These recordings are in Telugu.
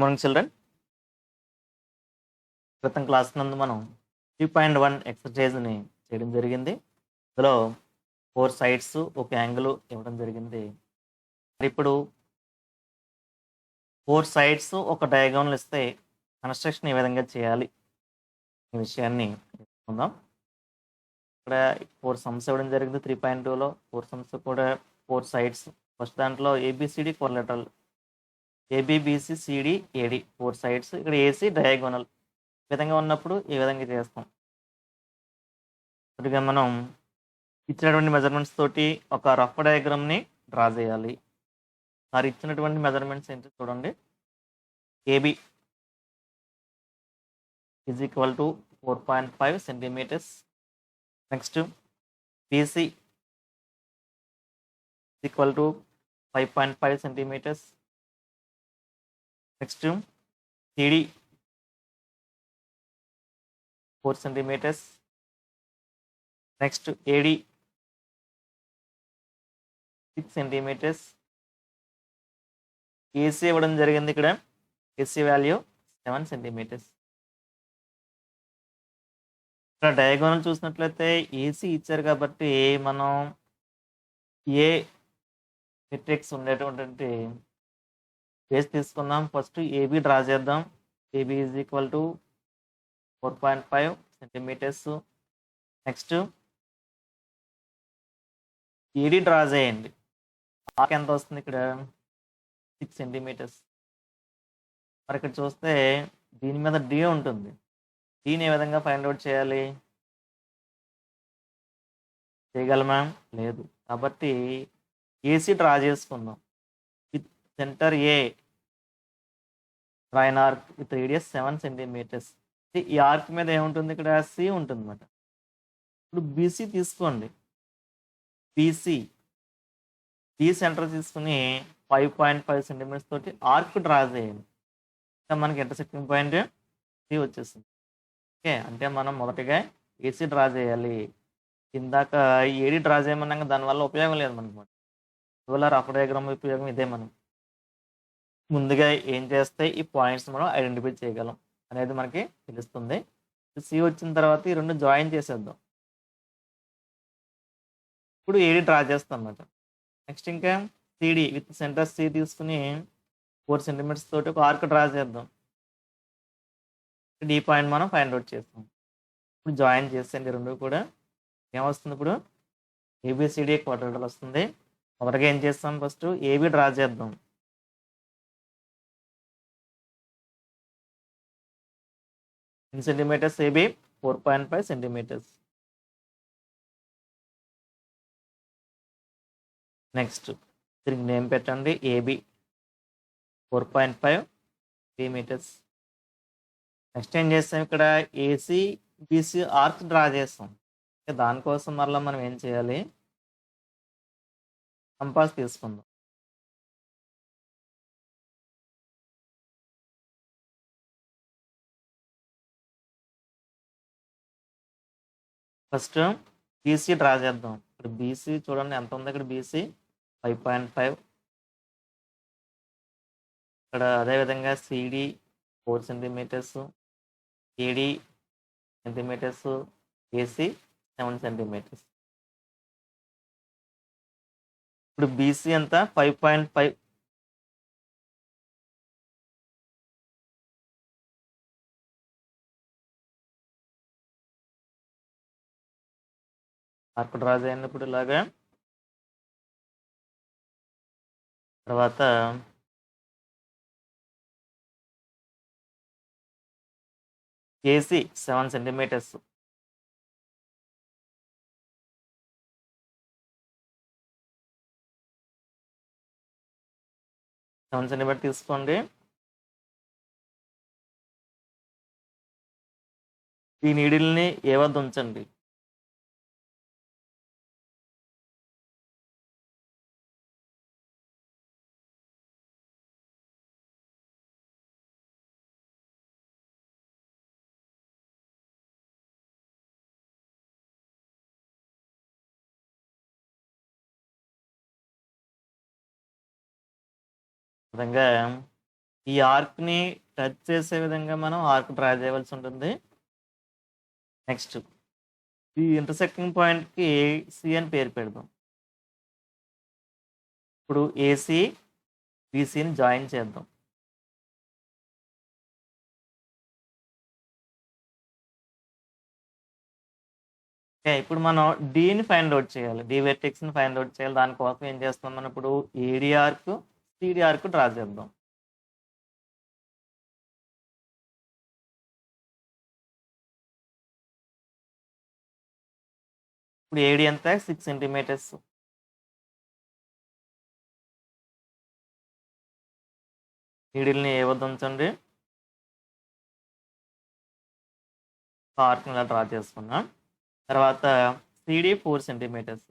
Good morning children. క్రితం క్లాస్ నందు మనం 3.1 ఎక్సర్సైజ్ని చేయడం జరిగింది. ఇందులో 4 సైడ్స్ ఒక యాంగిల్ ఇవ్వడం జరిగింది. మరి ఇప్పుడు 4 సైడ్స్ ఒక డయాగోనల్ ఇస్తే కన్స్ట్రక్షన్ ఏ విధంగా చేయాలి ఈ విషయాన్ని తెలుసుకుందాం. ఇక్కడ 4 సమ్స్ ఇవ్వడం జరిగింది. 3.2లో 4 సమ్స్ కూడా 4 సైడ్స్. ఫస్ట్ దాంట్లో ABCD collateral, AB BC CD AD 4 sides. ఇక్కడ ఏసీ డయాగోనల్ ఈ విధంగా ఉన్నప్పుడు ఈ విధంగా చేస్తాం. కొద్దిగా మనం ఇచ్చినటువంటి మెజర్మెంట్స్ తోటి ఒక రఫ్ డయాగ్రామ్ని డ్రా చేయాలి. మరి ఇచ్చినటువంటి మెజర్మెంట్స్ ఏంటి చూడండి. AB is equal to 4.5 centimetres. Next BC equal to 5.5 centimetres. Next CD 4 centimetres. Next AD 6 centimetres. AC ఇవ్వడం జరిగింది. ఇక్కడ ఏసీ వాల్యూ 7 సెంటీమీటర్స్. ఇక్కడ డయాగోనల్ చూసినట్లయితే ఏసీ ఇచ్చారు కాబట్టి మనం ఏ మెట్రిక్స్ ఉండేటువంటి బేస్ తీసుకుందాం. ఫస్ట్ ఏబి డ్రా చేద్దాం. AB is equal to 4.5 centimetres. Next AD draw చేయండి. ఆర్క్ ఎంత వస్తుంది ఇక్కడ 6 సెంటీమీటర్స్. మరి ఇక్కడ చూస్తే దీని మీద డి ఉంటుంది. దీని ఏ విధంగా ఫైండ్ అవుట్ చేయాలి? చేయగలమా? లేదు. కాబట్టి ఏసీ డ్రా చేసుకుందాం. With centre A draw an arc with radius 7 centimetres. ఈ ఆర్క్ మీద ఏముంటుంది? ఇక్కడ సి ఉంటుంది అన్నమాట. ఇప్పుడు బీసీ తీసుకోండి. బీసీ బీ సెంటర్ తీసుకుని 5.5 సెంటీమీటర్స్ తోటి ఆర్క్ డ్రా చేయండి. మనకి ఇంటర్సెక్టింగ్ పాయింట్ సి వచ్చేసింది. ఓకే, అంటే మనం మొదటిగా ఏసీ డ్రా చేయాలి. ఇందాక ఏడి డ్రా చేయమన్నాక దానివల్ల ఉపయోగం లేదు మనకు. ఇవాళ రఫ్ డయాగ్రామ్ ఉపయోగం ఇదే. మనం ముందుగా ఏం చేస్తే ఈ పాయింట్స్ మనం ఐడెంటిఫై చేయగలం అనేది మనకి తెలుస్తుంది. సి వచ్చిన తర్వాత ఈ రెండు జాయిన్ చేసేద్దాం. ఇప్పుడు ఏడి డ్రా చేస్తాం అన్నమాట. నెక్స్ట్ ఇంకా సిడి విత్ సెంటర్ సి తీసుకుని 4 సెంటీమీటర్స్ తోటి ఒక ఆర్క్ డ్రా చేద్దాం. డి పాయింట్ మనం ఫైండ్ అవుట్ చేస్తాం. ఇప్పుడు జాయిన్ చేసేయండి రెండు కూడా. ఏమొస్తుంది? ఇప్పుడు ఏబిసిడి క్వాడ్రాటల్ వస్తుంది. మొదటగా ఏం చేస్తాం? ఫస్ట్ ఏబి డ్రా చేద్దాం. ఎన్ని సెంటీమీటర్స్? AB 4.5 centimetres. నెక్స్ట్ దీనికి నేమ్ పెట్టండి. AB 4.5 centimetres. నెక్స్ట్ ఏం చేస్తాం? ఇక్కడ ఏసీ బీసీ ఆర్క్ డ్రా చేస్తాం. దానికోసం మరలా మనం ఏం చేయాలి? కంపాస్ తీసుకుందాం. ఫస్ట్ బీసీ డ్రా చేద్దాం. ఇక్కడ బీసీ చూడండి ఎంత ఉంది. ఇక్కడ బీసీ 5.5. ఇక్కడ అదేవిధంగా CD 4 centimetres, AD centimetres, AC 7 centimetres. ఇప్పుడు బీసీ ఎంత? 5.5. ఆర్క్ డ్రా చేయండి ఇప్పుడు ఇలాగా. తర్వాత ఏసీ 7 సెంటీమీటర్స్. తీసుకోండి. ఈ నీడిల్ని ఏ వద్ద ఉంచండి. విధంగా ఈ ఆర్క్ని టచ్ చేసే విధంగా మనం ఆర్క్ డ్రా చేయవలసి ఉంటుంది. నెక్స్ట్ ఈ ఇంటర్సెక్టింగ్ పాయింట్కి సి అని పేరు పెడదాం. ఇప్పుడు ఏసీ బీసీని జాయిన్ చేద్దాం. ఓకే, ఇప్పుడు మనం డీని ఫైండ్ అవుట్ చేయాలి. డి వెర్టెక్స్ని ఫైండ్ అవుట్ చేయాలి. దానికోసం ఏం చేస్తాం మనం ఇప్పుడు ఏడీ ఆర్క్ సిడి ఆర్క్ డ్రా చేద్దాం. ఇప్పుడు ఏడి ఎంత 6 సెంటీమీటర్స్. నీడిల్ని ఏ వద్ద ఉంచండి. ఆర్క్ని ఇలా డ్రా చేసుకున్నాం. తర్వాత సిడి 4 సెంటీమీటర్స్.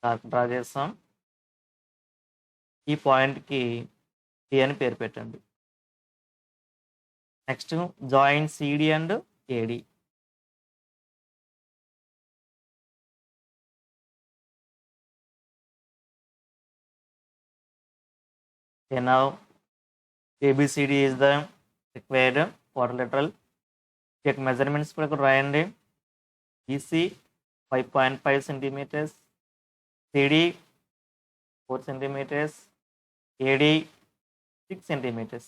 ఆర్క్ డ్రా చేస్తాం. ఈ పాయింట్కి డి అని పేరు పెట్టండి. Next join CD and AD. Now ABCD is the required quadrilateral. Check measurements కూడా ఇక్కడ రాయండి. BC 5.5 centimeters, CD 4 centimeters, AD 6 centimeters.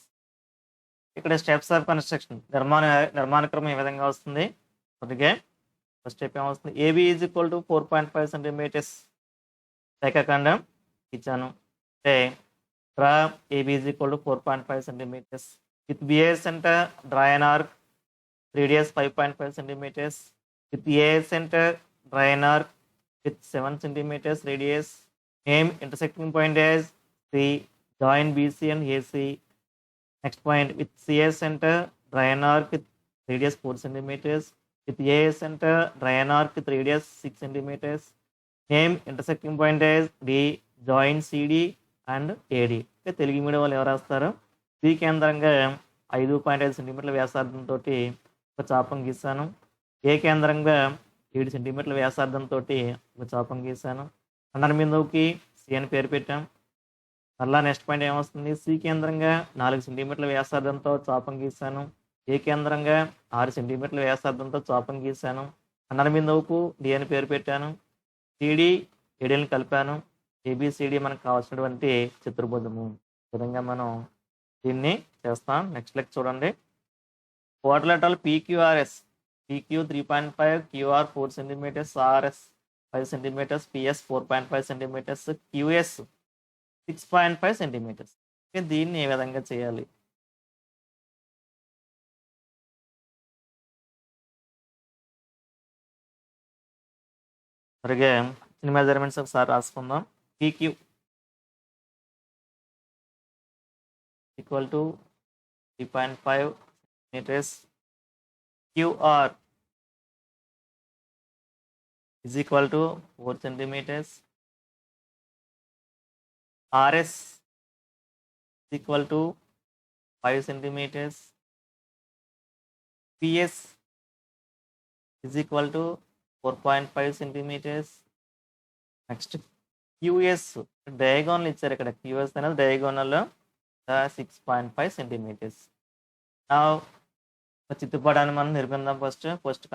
ఇక్కడ స్టెప్స్ ఆఫ్ కన్స్ట్రక్షన్ నిర్మాణ క్రమం ఏ విధంగా వస్తుంది. అందుకే ఫస్ట్ స్టెప్ ఏమొస్తుంది, AB is equal to 4.5 centimetres రేఖాఖండం ఇచ్చాను. అంటే draw AB is equal to 4.5 centimetres with BA centre draw an arc radius 5.5 centimeters with A center draw an arc with 7 centimeters radius. Name intersecting point as C. Join BC and AC. Next point with CA center draw an arc with radius 4 centimeters with A center draw an arc with radius 6 centimeters. Name intersecting point as D. Join CD and AD. Telugu medium వాళ్ళు ఎవరు రాస్తారు. సి కేంద్రంగా 5.5 సెంటీమీటర్ల వ్యాసార్థంతో ఒక చాపం గీసాను. ఏ కేంద్రంగా 7 సెంటీమీటర్ల వ్యాసార్థంతో ఒక చాపం గీసాను. అండర్ బిందువుకి సి అని పేరు పెట్టాం. మళ్ళా నెక్స్ట్ పాయింట్ ఏమొస్తుంది, సి కేంద్రంగా 4 సెంటీమీటర్ల వ్యాసార్థంతో చాపం గీసాను. ఏ కేంద్రంగా 6 సెంటీమీటర్ల వ్యాసార్థంతో చాపం గీసాను. అండర్ బిందువుకు డి అని పేరు పెట్టాను. సిడి ఏడీని కలిపాను. ఏబిసిడి మనకు కావాల్సినటువంటి చతుర్భుజము. ఈ విధంగా మనం దీన్ని చేస్తాం. నెక్స్ట్ లెక్క చూడండి. Quadrilateral PQRS. PQ 3.5, QR 4 centimeters, RS 5 centimeters, PS 4.5 centimeters, QS 6.5 centimeters. దీన్ని ఏ విధంగా చేయాలి. మరిగా చిన్న మెజర్మెంట్స్ ఒకసారి రాసుకుందాం. PQ equal to 3.5 meters. QR is equal to 4 centimeters. RS is equal to 5 centimeters. PS is equal to 4.5 centimeters. Next QS diagonal ఇచ్చారు. ఇక్కడ QS అనేది డయాగోనల్ 6.5 సెంటీమీటర్స్. చిత్తుపటాన్ని మనం నిర్మిద్దాం. First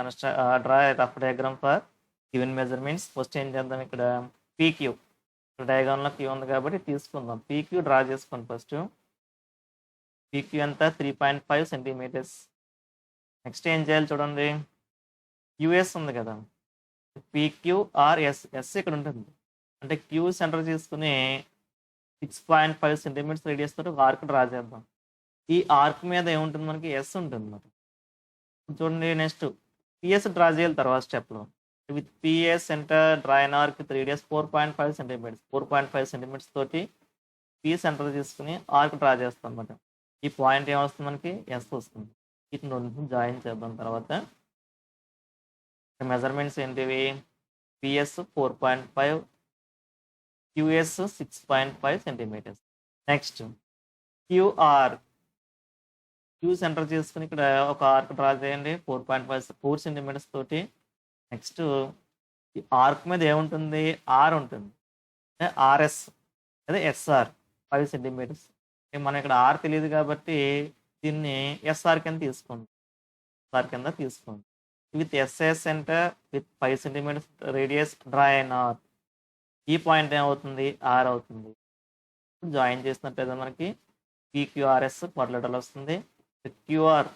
draw rough diagram for given measurements. First ఏం చేద్దాం, ఇక్కడ PQ డయాగోనల్ Q ఉంది కాబట్టి తీసుకుందాం. PQ డ్రా చేసుకోండి. ఫస్ట్ PQ ఎంత 3.5 సెంటీమీటర్స్. నెక్స్ట్ ఏం చేయాలి చూడండి, QS ఉంది కదా, PQRS ఇక్కడ ఉంటుంది. అంటే Q సెంటర్ తీసుకుని 6.5 సెంటీమీటర్స్ రేడియస్ తోటి ఒక ఆర్క్ డ్రా చేద్దాం. ఈ ఆర్క్ మీద ఏముంటుంది, మనకి ఎస్ ఉంటుంది మరి. చూడండి, నెక్స్ట్ పిఎస్ డ్రా చేయాలి తర్వాత స్టెప్లో. With PS centre draw an arc with radius 4.5 centimetres. 4.5 centimetres తోటి పి సెంటర్ తీసుకుని ఆర్క్ డ్రా చేస్తాం అన్నమాట. ఈ పాయింట్ ఏమొస్తుంది, మనకి ఎస్ వస్తుంది. వీటిని రెండు జాయిన్ చేద్దాం. తర్వాత మెజర్మెంట్స్ ఏంటివి, PS 4.5, QS 6.5 centimetres. Next QR, Q centre చేసుకుని ఇక్కడ ఒక ఆర్క్ డ్రా చేయండి 4 సెంటీమీటర్స్ తోటి. నెక్స్ట్ ఈ ఆర్క్ మీద ఏముంటుంది, ఆర్ ఉంటుంది, ఆర్ఎస్ అదే ఎస్ఆర్ 5 సెంటీమీటర్స్. మనం ఇక్కడ ఆర్ తెలియదు కాబట్టి దీన్ని ఎస్ఆర్ కింద తీసుకోండి, ఎస్ఆర్ కింద తీసుకోండి. With SS centre with 5 centimetres radius draw అయిన ఆర్. ఈ పాయింట్ ఏమవుతుంది, ఆర్ అవుతుంది. జాయిన్ చేసినట్లయితే మనకి పీక్యూఆర్ఎస్ క్వాడ్రిలేటరల్ వస్తుంది. క్యూఆర్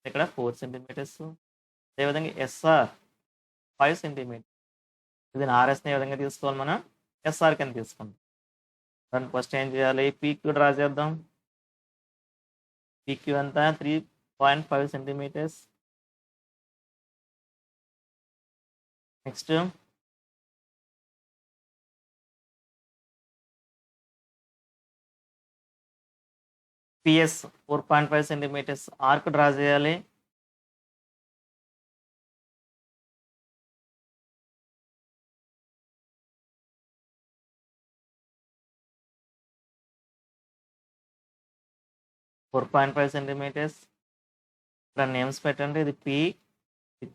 ఇక్కడ 4 సెంటీమీటర్స్, అదేవిధంగా ఎస్ఆర్ 5 సెంటీమీటర్స్. దీని ఆర్ఎస్ని ఏ విధంగా తీసుకోవాలి, మనం ఎస్ఆర్ కింద తీసుకుందాం. దాన్ని ఫస్ట్ ఏం చేయాలి, పీక్యూ డ్రా చేద్దాం. పీక్యూ అంతా 3.5 centimetres. Next PS 4.5 centimetres arc draw చేయాలి. సెంటీమీటర్స్. ఇక్కడ నేమ్స్ పెట్టండి. ఇది P,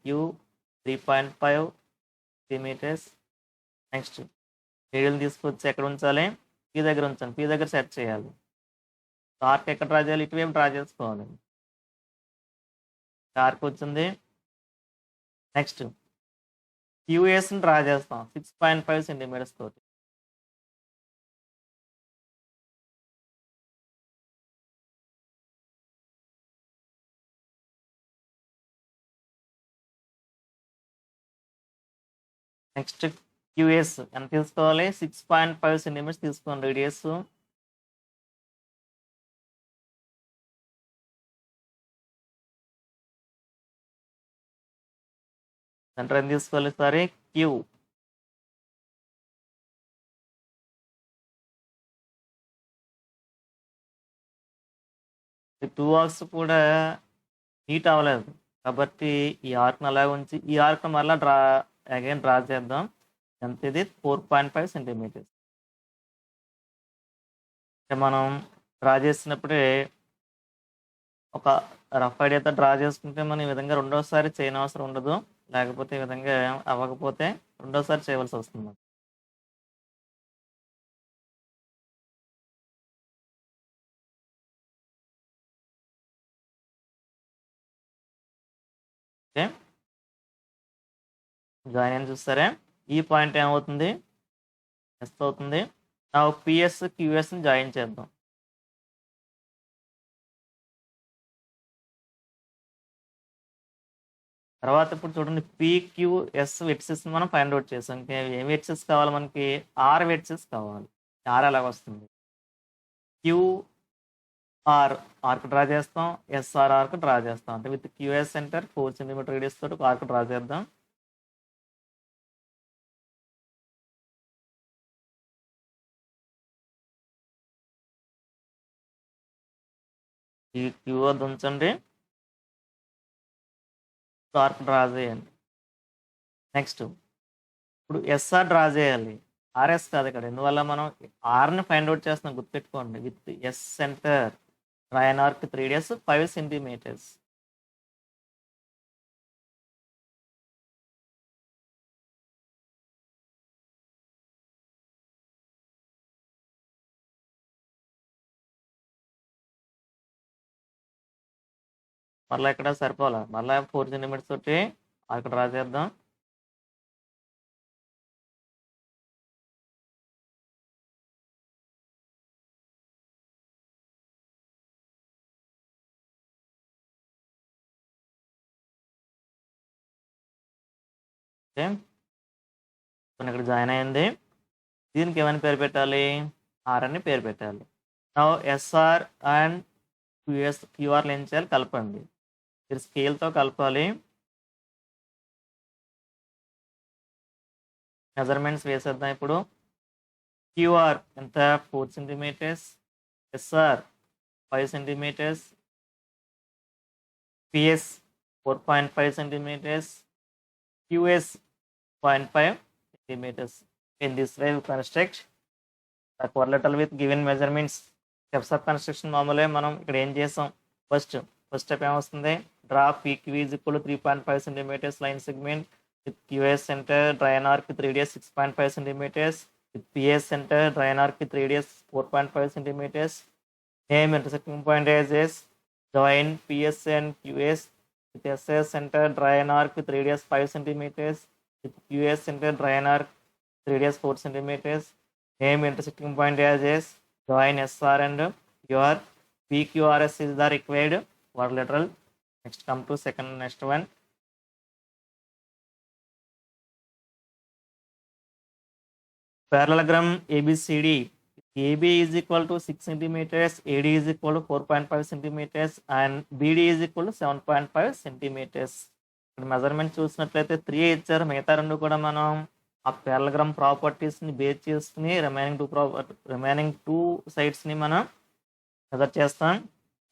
Q 3.5 centimetres. Next needle తీసుకొచ్చి ఎక్కడ ఉంచాలి, పీ దగ్గర ఉంచాలి, పీ దగ్గర సెట్ చేయాలి. ఆర్క్ ఎక్కడ డ్రా చేయాలి, ఇటువైపు డ్రా చేసుకోవాలి. ఆర్క్ వచ్చింది. నెక్స్ట్ క్యూఎస్ని డ్రా చేస్తాం 6.5 సెంటీమీటర్స్ తోటి. నెక్స్ట్ క్యూఎస్ ఎంత తీసుకోవాలి, 6.5 సెంటీమీటర్స్ తీసుకోండి రేడియస్. సెంటర్ ఎంత తీసుకోవాలి, సరే క్యూ. ఈ 2 ఆర్క్స్ కూడా హీట్ అవ్వలేదు కాబట్టి ఈ ఆర్క్ని అలా ఉంచి ఈ ఆర్క్ని మళ్ళీ అగైన్ డ్రా చేద్దాం. ఎంత ఇది 4.5 సెంటీమీటర్స్. మనం డ్రా చేసినప్పుడే ఒక రఫ్ ఐడియాతో డ్రా చేసుకుంటే మనం ఈ విధంగా రెండోసారి చేయనవసరం ఉండదు. లేకపోతే ఈ విధంగా అవ్వకపోతే రెండోసారి చేయవలసి వస్తుంది. ఓకే, జాయిన్ అని చూస్తారే, ఈ పాయింట్ ఏమవుతుంది, ఎస్ అవుతుంది. నా పిఎస్ క్యూఎస్ని జాయిన్ చేద్దాం. తర్వాత ఇప్పుడు చూడండి పిక్యూఎస్ వెట్సెస్ మనం ఫైండ్ అవుట్ చేసాం. ఇంకా ఏం వెట్సెస్ కావాలి మనకి, ఆర్ వెట్సెస్ కావాలి. ఆర్ ఎలాగ వస్తుంది, క్యూఆర్ ఆర్క్ డ్రా చేస్తాం, ఎస్ఆర్ ఆర్క్ డ్రా చేస్తాం. అంటే with QS centre 4 centimetre radius తోటి ఆర్క్ డ్రా చేద్దాం. ఈ క్యూ వద్ద ఉంచండి, ఆర్క్ డ్రా చేయండి. నెక్స్ట్ ఇప్పుడు ఎస్ఆర్ డ్రా చేయాలి, ఆర్ఎస్ కాదు ఇక్కడ. ఎందువల్ల మనం ఆర్ని ఫైండ్ అవుట్ చేస్తున్నాం, గుర్తుపెట్టుకోండి. With S centre draw an arc 3 radius 5 centimetres. మళ్ళీ ఇక్కడ సరిపోలే, మళ్ళీ 4 సెంటీమీటర్స్ తోటి ఆర్క్ డ్రా చేద్దాం. ఓకే, ఇక్కడ జాయిన్ అయింది. దీనికి ఏమైనా పేరు పెట్టాలి, ఆర్ అని పేరు పెట్టాలి. నా ఎస్ఆర్ అండ్ క్యూఆర్లు ఏం చేయాలి, కలపండి. మీరు స్కేల్తో కలపాలి. మెజర్మెంట్స్ వేసేద్దాం. ఇప్పుడు క్యూఆర్ ఎంత 4 centimetres, SR 5 centimetres, PS 4.5 centimetres, QS 0.5 centimeters. In this way, we construct the correlator with given measurements. Steps of construction మామూలే మనం ఇక్కడ ఏం చేసాం ఫస్ట్ స్టెప్ ఏమొస్తుంది draw PQ is equal to 3.5 centimeters line segment with QS center drain arc with radius 6.5 centimeters with PS center drain arc with radius 4.5 centimeters. Name intersecting point as join PS and QS with SS center drain arc with radius 5 centimeters with QS center drain arc with radius 4 centimeters. Name intersecting point as join SR and your PQRS is the required quadrilateral. Next come to next one. Parallelogram ABCD. AB is equal to 6 centimeters, AD is equal to 4.5 centimeters, and BD is equal to 7.5 centimeters. Measurement చూసినట్లయితే 3 ఇచ్చారు, మిగతా రెండు కూడా మనం ఆ పారలగ్రామ్ ప్రాపర్టీస్ని బేస్ చేసుకుని రిమైనింగ్ టూ సైడ్స్ని మనం మెజర్ చేస్తాం.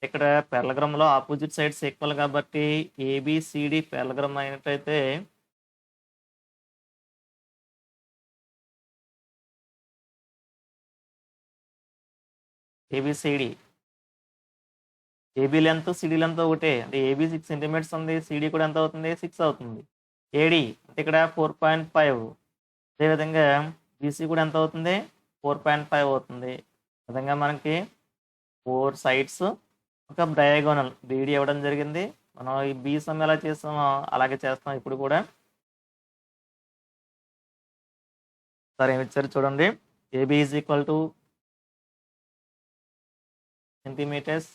ఇక్కడ పారలగ్రామ్లో ఆపోజిట్ సైడ్స్ ఈక్వల్ కాబట్టి ఏబిసిడి పారలగ్రామ్ అయినట్లయితే ABCD AB length CD length ఒకటే, అంటే ఏబీ 6 సెంటీమీటర్స్ ఉంది, సిడి కూడా ఎంత అవుతుంది 6 అవుతుంది. ఏడి ఇక్కడ 4.5, అదేవిధంగా బీసీ కూడా ఎంత అవుతుంది 4.5 అవుతుంది. విధంగా మనకి 4 సైడ్స్ ఒక డయాగోనల్ బీడీ ఇవ్వడం జరిగింది. మనం ఈ బీ సమ్ ఎలా చేస్తామో అలాగే చేస్తాం ఇప్పుడు కూడా. సరే ఏమి ఇచ్చారు చూడండి, AB is equal to centimetres.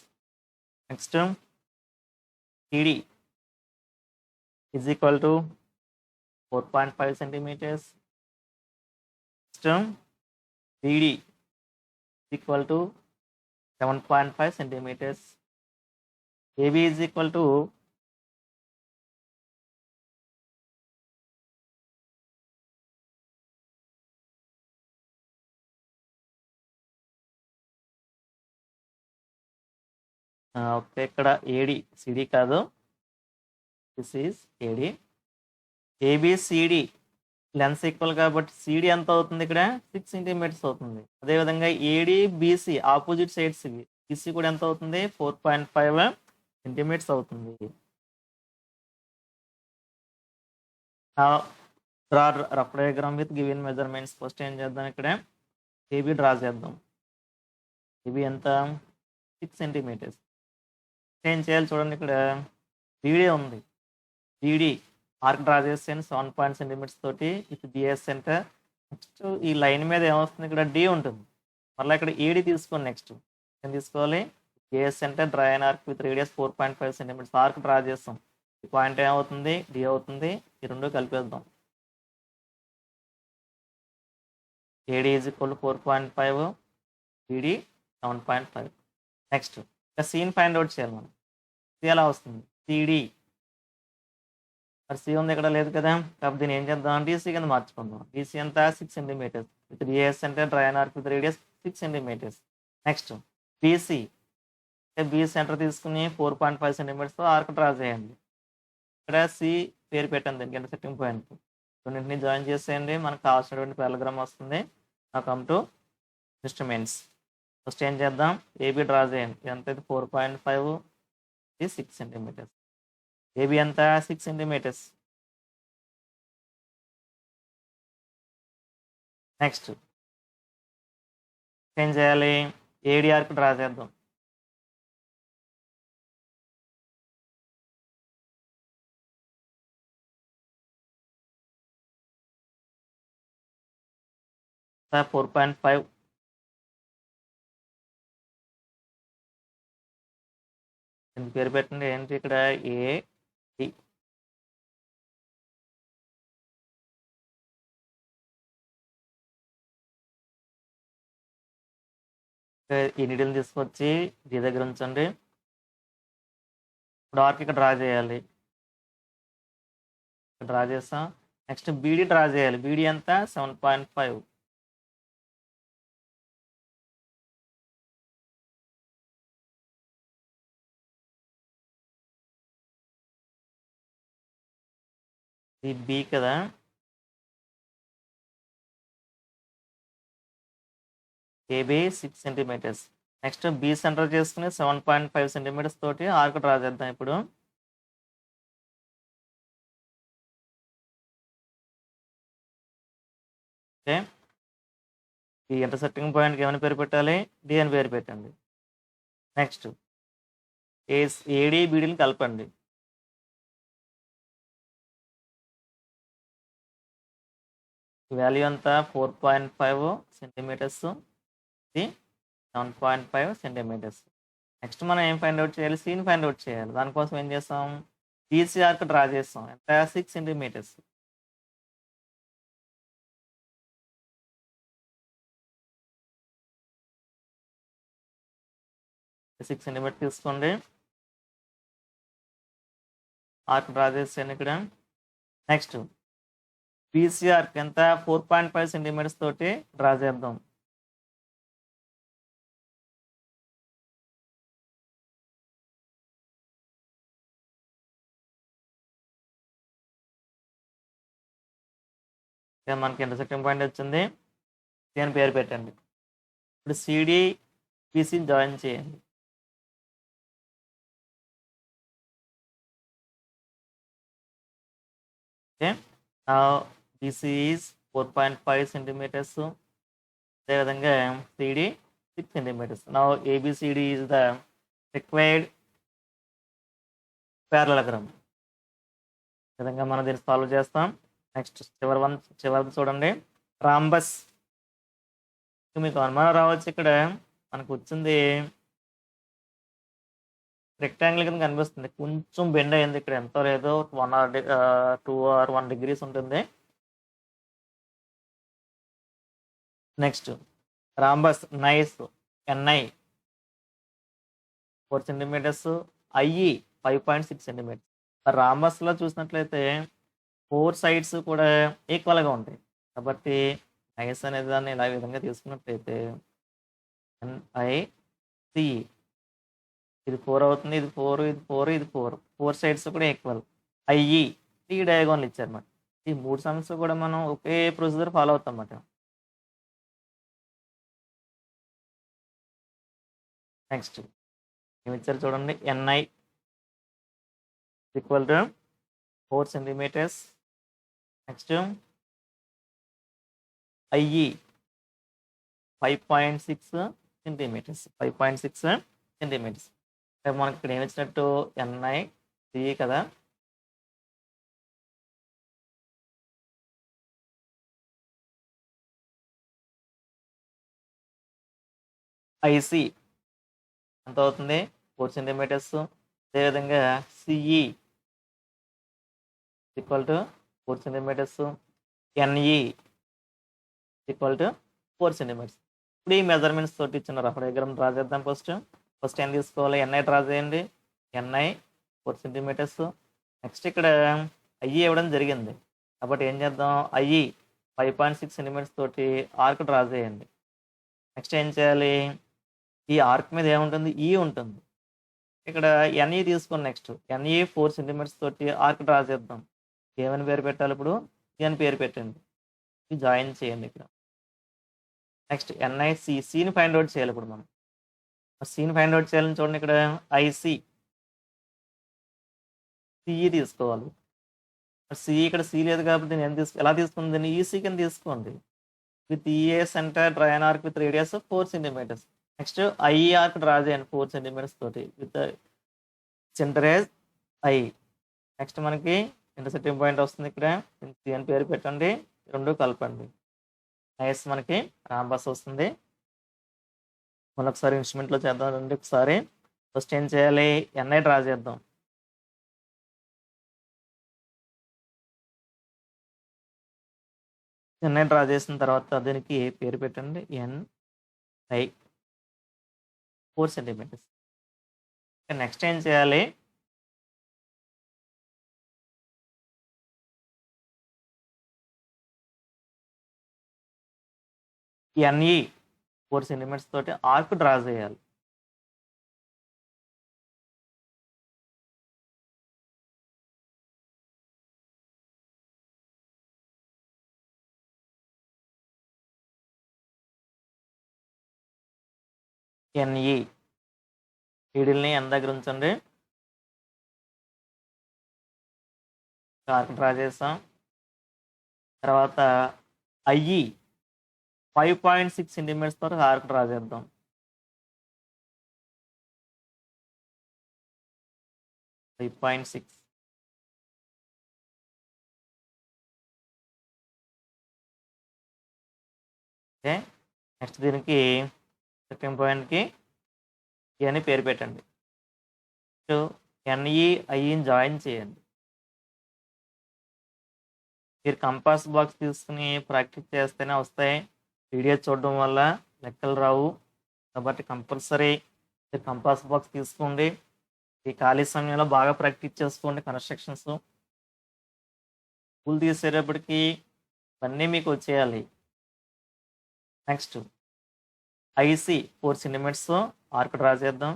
Next CD is equal to 4.5 centimeters. Next BD is equal to 7.5 centimeters. AB is equal to okay, ఇక్కడ ఏడి సిడి కాదు, this is AD. ABCD lengths equal కాబట్టి సిడి ఎంత అవుతుంది ఇక్కడ 6 సెంటీమీటర్స్ అవుతుంది. అదేవిధంగా ఏడి బీసీ ఆపోజిట్ సైడ్స్ ఇవి, బీసీ కూడా ఎంత అవుతుంది 4.5 సెంటీమీటర్స్ అవుతుంది. Draw rough diagram with given measurements. First ఏం చేద్దాం, ఇక్కడ ఏబీ డ్రా చేద్దాం. ఏబీ ఎంత 6 సెంటీమీటర్స్. ఏం చేయాలి చూడండి, ఇక్కడ బీడీ ఉంది, బీడీ ఆర్క్ డ్రా చేసాను 7 సెంటీమీటర్స్ తోటి విత్ బిఎస్ సెంటర్. నెక్స్ట్ ఈ లైన్ మీద ఏమొస్తుంది, ఇక్కడ డి ఉంటుంది, మళ్ళీ ఇక్కడ ఏడి తీసుకోండి. నెక్స్ట్ ఏం తీసుకోవాలి, BS centre draw an arc with radius 4.5 centimetres arc draw చేస్తాం. ఈ పాయింట్ ఏమవుతుంది డి అవుతుంది, ఈ రెండు కలిపేద్దాం. AD is equal 4.5, BD 7.5. Next ఇంకా సీన్ ఫైండ్ అవుట్ చేయాలి మనం. సి ఎలా వస్తుంది, సిడి మరి సి ఉంది ఇక్కడ లేదు కదా, కాబట్టి దీన్ని ఏం చేద్దాం డీసీ కింద మార్చుకుందాం. డీసీ ఎంత 6 centimetres with BS centre draw an arc with radius 6 centimetres. Next BC, B centre తీసుకుని 4.5 సెంటీమీటర్స్తో ఆర్క్ డ్రా చేయండి. ఇక్కడ సి పేరు పెట్టండి దీనికి ఇంటర్సెక్టింగ్ పాయింట్. రెండింటిని జాయిన్ చేసేయండి, మనకు కావాల్సినటువంటి పారలగ్రామ్ వస్తుంది. నా కమ్ టు ఇన్స్ట్రుమెంట్స్. ఫస్ట్ ఏం చేద్దాం, ఏబీ డ్రా చేయండి. ఎంత అయితే 4.5, 6 సెంటీమీటర్స్. ఏబీ ఎంత 6 సెంటీమీటర్స్. నెక్స్ట్ ఏం చేయాలి, ఏడి ఆర్క్ డ్రా చేద్దాం. సార్ 4.5. పేరు పెట్టండి, ఏంటి ఇక్కడ ఏ డి. ఈ నీడిల్ని తీసుకొచ్చి డి దగ్గర ఉంచండి. ఇప్పుడు ఆర్క్ ఇక్కడ డ్రా చేయాలి, డ్రా చేస్తాం. నెక్స్ట్ బీడీ డ్రా చేయాలి. బీడీ ఎంత 7.5. ఇది బి కదా, AB 6 centimetres. Next B centre చేసుకుని 7.5 సెంటీమీటర్స్ తోటి ఆర్క్ డ్రా చేద్దాం ఇప్పుడు. ఓకే, ఈ ఇంటర్సెక్టింగ్ పాయింట్కి ఏమైనా పేరు పెట్టాలి? డి అని పేరు పెట్టండి. నెక్స్ట్ ఏడి బీడీని కలపండి. వాల్యూ అంతా 4.5 సెంటీమీటర్స్, ఇది 7.5 సెంటీమీటర్స్. నెక్స్ట్ మనం ఏం ఫైండ్ అవుట్ చేయాలి? సీన్ ఫైండ్ అవుట్ చేయాలి. దానికోసం ఏం చేస్తాం? బీసీ ఆర్క్ డ్రా చేస్తాం. ఎంత? 6 సెంటీమీటర్స్. సిక్స్ సెంటీమీటర్ తీసుకోండి. ఆర్క్ డ్రా చేసాను ఇక్కడ. నెక్స్ట్ బీసీ ఆర్క్ ఎంత? 4.5 సెంటీమీటర్స్ తోటి డ్రా చేద్దాం. మనకి ఇంటర్సెక్టింగ్ పాయింట్ వచ్చింది, దీని పేరు పెట్టండి. ఇప్పుడు సిడి బీసీని జాయిన్ చేయండి. Okay, BC is 4.5 centimetres. అదేవిధంగా CD 6 centimetres. Now ABCD is the required parallelogram. ఈ విధంగా మనం దీన్ని సాల్వ్ చేస్తాం. నెక్స్ట్ చివరిది చూడండి, రాంబస్. మీకు అనుమానం రావచ్చు, ఇక్కడ మనకు వచ్చింది రెక్టాంగిల్ కింద కనిపిస్తుంది, కొంచెం బెండ్ అయింది. ఇక్కడ ఎంతో లేదో 1 or 2 or 1 degrees ఉంటుంది. Next rhombus NICE, NI 4 centimetres, IE 5.6 centimetres. రాంబస్లో చూసినట్లయితే 4 సైడ్స్ కూడా ఈక్వల్గా ఉంటాయి. కాబట్టి నైస్ అనే దాన్ని ఇలా విధంగా తీసుకున్నట్లయితే ఎన్ఐసిఈ, ఇది 4 అవుతుంది, ఇది 4, ఇది 4, ఇది 4 సైడ్స్ కూడా ఈక్వల్. ఐఈ ఈ డయాగోనల్ ఇచ్చారన్నమాట. ఈ 3 సమ్స్ కూడా మనం ఒకే ప్రొసీజర్ ఫాలో అవుతాం అన్నమాట. నెక్స్ట్ ఏమి ఇచ్చారు చూడండి, NI equal to 4 centimetres. Next IE 5.6 centimetres, 5.6 centimetres. మనకి ఇక్కడ ఏమి ఇచ్చినట్టు? ఎన్ఐ సిఈ కదా. ఐసి ఎంత అవుతుంది? 4 సెంటీమీటర్స్. అదేవిధంగా CE equal to 4 centimetres. NE equal to 4 centimetres. ఇప్పుడు ఈ మెజర్మెంట్స్ తోటి ఇచ్చిన రఫ్ డయాగ్రామ్ డ్రా చేద్దాం. ఫస్ట్ ఏం తీసుకోవాలి? ఎన్ఐ డ్రా చేయండి. NI 4 centimetres. నెక్స్ట్ ఇక్కడ ఐఈ ఇవ్వడం జరిగింది కాబట్టి ఏం చేద్దాం? ఐఈ 5.6 సెంటీమీటర్స్ తోటి ఆర్క్ డ్రా చేయండి. నెక్స్ట్ ఏం చేయాలి? ఈ ఆర్క్ మీద ఏముంటుంది? ఈ ఉంటుంది. ఇక్కడ ఎన్ఈ తీసుకుని నెక్స్ట్ ఎన్ఈ 4 సెంటీమీటర్స్ తోటి ఆర్క్ డ్రా చేద్దాం. ఏమని పేరు పెట్టాలి? ఇప్పుడు అని పేరు పెట్టండి, ఇది జాయిన్ చేయండి ఇక్కడ. నెక్స్ట్ ఎన్ఐసి, సిని ఫైండ్ అవుట్ చేయాలి. ఇప్పుడు మనం సిని ఫైండ్ అవుట్ చేయాలని చూడండి, ఇక్కడ ఐసి సిఈ తీసుకోవాలి. సిఈ ఇక్కడ సి లేదు కాబట్టి నేను ఎలా తీసుకుంది? దీన్ని ఈసీ కింద తీసుకోండి. With EA centre draw an arc with radius 4 centimetres. Next IE arc draw చేయండి 4 సెంటీమీటర్స్ తోటి with centre as I. Next మనకి ఇంటర్సెక్టింగ్ పాయింట్ వస్తుంది, ఇక్కడ సి అని పేరు పెట్టండి, రెండు కలపండి. నైస్, మనకి రాంబస్ వస్తుంది. మరొకసారి ఇన్స్ట్రుమెంట్లో చేద్దాం రండి. ఒకసారి ఫస్ట్ ఏం చేయాలి? ఎన్ఐ డ్రా చేద్దాం. ఎన్ఐ డ్రా చేసిన తర్వాత దీనికి పేరు పెట్టండి, ఎన్ఐ 4 సెంటీమీటర్స్. నెక్స్ట్ ఏం చేయాలి? ఎన్ఈ 4 సెంటీమీటర్స్ తోటి ఆర్క్ డ్రా చేయాలి. ఎన్ఈ నీడిల్ని ఎన్ దగ్గర ఉంచండి. ఆర్క్ డ్రా చేసాం. తర్వాత ఐఈ 5.6 సెంటీమీటర్స్ వరకు ఆర్క్ డ్రా చేద్దాం. .6 ఓకే. నెక్స్ట్ దీనికి సెకండ్ పాయింట్కి ఏ అని పేరు పెట్టండి. ఎన్ఈ ఐఈని జాయిన్ చేయండి. మీరు కంపాస్ బాక్స్ తీసుకుని ప్రాక్టీస్ చేస్తేనే వస్తాయి. వీడియో చూడడం వల్ల లెక్కలు రావు. కాబట్టి కంపల్సరీ మీరు కంపాస్ బాక్స్ తీసుకోండి. ఈ ఖాళీ సమయంలో బాగా ప్రాక్టీస్ చేసుకోండి. కన్స్ట్రక్షన్స్ పూల్ తీసేటప్పటికి ఇవన్నీ మీకు వచ్చేయాలి. Next IC 4 centimetres arc draw చేద్దాం.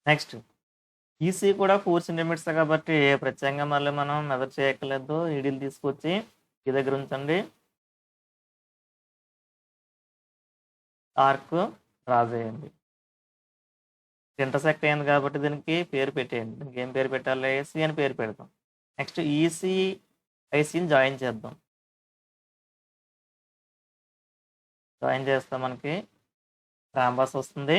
నెక్స్ట్ ఈసీ కూడా 4 సెంటీమీటర్స్ కాబట్టి ప్రత్యేకంగా మళ్ళీ మనం మెజర్ చేయక్కర్లేదు. ఈడీలు తీసుకొచ్చి ఈ దగ్గర ఉంచండి. ఆర్క్ డ్రా చేయండి. ఇంటర్సెక్ట్ అయింది కాబట్టి దీనికి పేరు పెట్టేయండి. దీనికి ఏం పేరు పెట్టాలి? ఏసీ అని పేరు పెడతాం. నెక్స్ట్ ఈసీ ఐసీని జాయిన్ చేద్దాం. జాయిన్ చేస్తే మనకి రాంబాస్ వస్తుంది.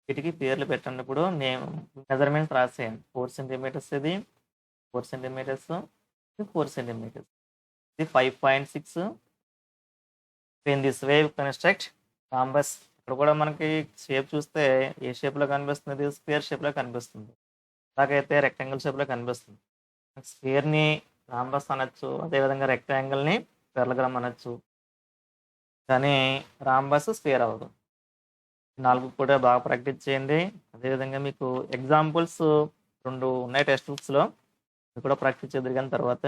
వీటికి పేర్లు పెట్టండి. ఇప్పుడు నేను మెజర్మెంట్ రాసేయండి. 4 సెంటీమీటర్స్ ఇది 4 సెంటీమీటర్స్ ఇది 4 సెంటీమీటర్స్ ఇది 5.6. In this way construct rhombus. ఇక్కడ కూడా మనకి షేప్ చూస్తే ఏ షేప్లో కనిపిస్తుంది? స్క్వేర్ షేప్లో కనిపిస్తుంది. అలాగైతే రెక్టాంగిల్ షేప్లో కనిపిస్తుంది. స్క్వేర్ని రాంబస్ అనొచ్చు, అదేవిధంగా రెక్టాంగిల్ని పెరలగ్రామ్ అనొచ్చు. కానీ రాంబస్ స్క్వేర్ అవ్వదు. 4 కూడా బాగా ప్రాక్టీస్ చేయండి. అదేవిధంగా మీకు ఎగ్జాంపుల్స్ 2 ఉన్నాయి టెక్స్ట్ బుక్స్లో. కూడా ప్రాక్టీస్ చేద్దరు కానీ తర్వాత